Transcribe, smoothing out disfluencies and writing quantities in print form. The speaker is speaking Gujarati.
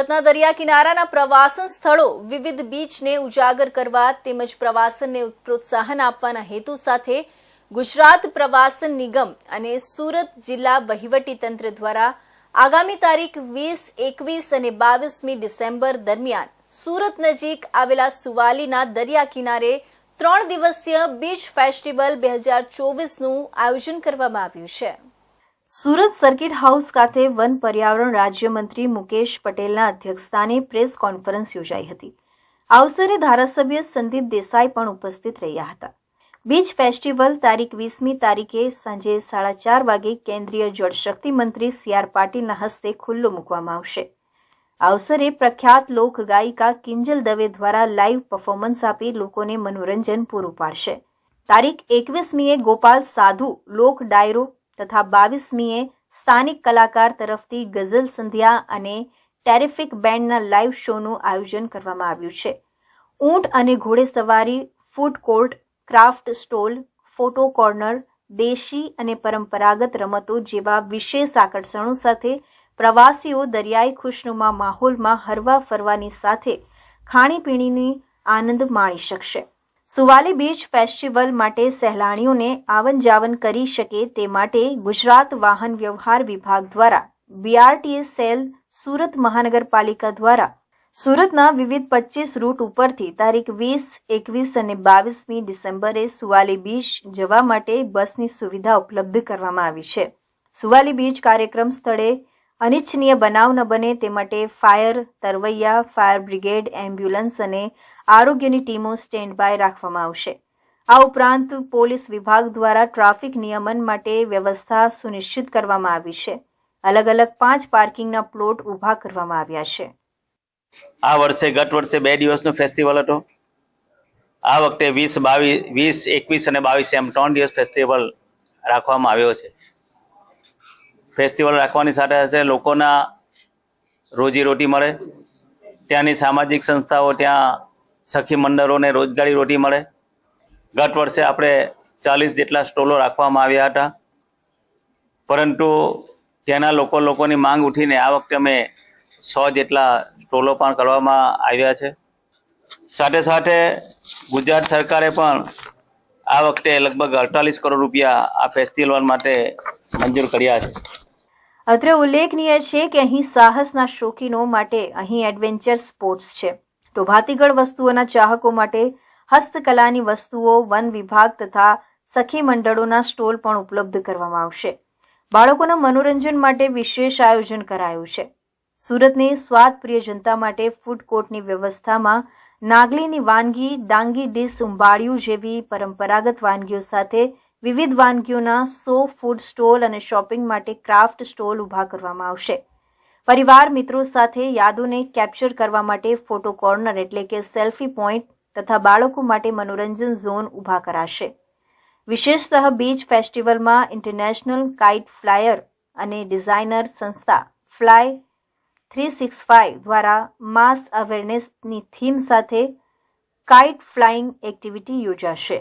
સુરતના દરિયા કિનારાના પ્રવાસન સ્થળો વિવિધ બીચને ઉજાગર કરવા તેમજ પ્રવાસનને પ્રોત્સાહન આપવાના હેતુ સાથે ગુજરાત પ્રવાસન નિગમ અને સુરત જિલ્લા વહીવટીતંત્ર દ્વારા આગામી તારીખ 20, 21 અને 22મી ડિસેમ્બર દરમિયાન સુરત નજીક આવેલા સુવાલીના દરિયા કિનારે 3 દિવસીય બીચ ફેસ્ટિવલ 2024નું આયોજન કરવામાં આવ્યું છે। સુરત સર્કિટ હાઉસ ખાતે વન પર્યાવરણ રાજ્યમંત્રી મુકેશ પટેલના અધ્યક્ષસ્થાને પ્રેસ કોન્ફરન્સ યોજાઈ હતી। આ અવસરે ધારાસભ્ય સંદીપ દેસાઈ પણ ઉપસ્થિત રહ્યા હતા। બીચ ફેસ્ટિવલ તારીખ 20મી તારીખે સાંજે 4:30 વાગે કેન્દ્રીય જળશક્તિ મંત્રી CR પાટીલના હસ્તે ખુલ્લો મૂકવામાં આવશે। આ અવસરે પ્રખ્યાત લોક ગાયિકા કિંજલ દવે દ્વારા લાઈવ પરફોર્મન્સ આપી લોકોને મનોરંજન પૂરું પાડશે। તારીખ 21મીએ ગોપાલ સાધુ લોક ડાયરો તથા 22મીએ સ્થાનિક કલાકાર તરફથી ગઝલ સંધ્યા અને ટેરિફિક બેન્ડના લાઇવ શોનું આયોજન કરવામાં આવ્યું છે। ઊંટ અને ઘોડેસવારી, food court, craft stall, photo corner, દેશી અને પરંપરાગત રમતો જેવા વિશેષ આકર્ષણો સાથે પ્રવાસીઓ દરિયાઈ ખુશનુમા માહોલમાં હરવા ફરવાની સાથે ખાણીપીણીની આનંદ માણી શકશે। સુવાલી બીચ ફેસ્ટિવલ માટે સહેલાણીઓને આવન જાવન કરી શકે તે માટે ગુજરાત વાહન વ્યવહાર વિભાગ દ્વારા BRTS સેલ સુરત મહાનગરપાલિકા દ્વારા સુરતના વિવિધ 25 રૂટ ઉપરથી તારીખ 20, 21 અને 22મી ડિસેમ્બરે સુવાલી બીચ જવા માટે બસની સુવિધા ઉપલબ્ધ કરવામાં આવી છે। સુવાલી બીચ કાર્યક્રમ સ્થળે અનિચ્છનીય બનાવ ન બને તે માટે ફાયર, તરવૈયા, ફાયર બ્રિગેડ, એમ્બ્યુલન્સ અને આરોગ્યની ટીમો સ્ટેન્ડ બાય રાખવામાં આવશે। આ ઉપરાંત પોલીસ વિભાગ દ્વારા ટ્રાફિક નિયમન માટે વ્યવસ્થા સુનિશ્ચિત કરવામાં આવી છે। અલગ અલગ 5 પાર્કિંગના પ્લોટ ઊભા કરવામાં આવ્યા છે। આ વર્ષે ગત વર્ષે 2 દિવસનો ફેસ્ટિવલ હતો। આ વખતે 20, 21 અને 22 એમ 3 દિવસ ફેસ્ટિવલ રાખવામાં આવ્યો છે। ફેસ્ટિવલ રાખવાની સાથે સાથે લોકોના રોજીરોટી મળે, ત્યાંની સામાજિક સંસ્થાઓ, ત્યાં સખી મંડળોને રોજગારી રોટી મળે। ગત વર્ષે આપણે 40 જેટલા સ્ટોલો રાખવામાં આવ્યા હતા, પરંતુ ત્યાંના લોકોની માંગ ઉઠીને આ વખતે અમે 100 જેટલા સ્ટોલો પણ કરવામાં આવ્યા છે। સાથે સાથે ગુજરાત સરકારે પણ આ વખતે લગભગ 48 કરોડ રૂપિયા આ ફેસ્ટિવલ માટે મંજૂર કર્યા છે। અત્રે ઉલ્લેખનીય છે કે અહીં સાહસના શોખીનો માટે અહીં એડવેન્ચર સ્પોર્ટ્સ છે, તો ભાતીગળ વસ્તુઓના ચાહકો માટે હસ્તકલાની વસ્તુઓ, વન વિભાગ તથા સખી મંડળોના સ્ટોલ પણ ઉપલબ્ધ કરવામાં આવશે। બાળકોના મનોરંજન માટે વિશેષ આયોજન કરાયું છે। સુરતની સ્વાદપ્રિય જનતા માટે ફૂડ કોર્ટની વ્યવસ્થામાં નાગલીની વાનગી, ડાંગી ડીશ, ઉંબાડિયું જેવી પરંપરાગત વાનગીઓ સાથે વિવિધ વાનગીઓના 100 ફૂડ સ્ટોલ અને શોપિંગ માટે ક્રાફ્ટ સ્ટોલ ઊભા કરવામાં આવશે। પરિવાર મિત્રો સાથે યાદોને કેપ્ચર કરવા માટે ફોટો કોર્નર એટલે કે સેલ્ફી પોઈન્ટ તથા બાળકો માટે મનોરંજન ઝોન ઊભા કરાશે। વિશેષતઃ બીચ ફેસ્ટિવલમાં ઇન્ટરનેશનલ કાઇટ ફ્લાયર અને ડિઝાઇનર સંસ્થા ફ્લાય 365 દ્વારા માસ અવેરનેસની થીમ સાથે કાઇટ ફ્લાઇંગ એક્ટિવિટી યોજાશે।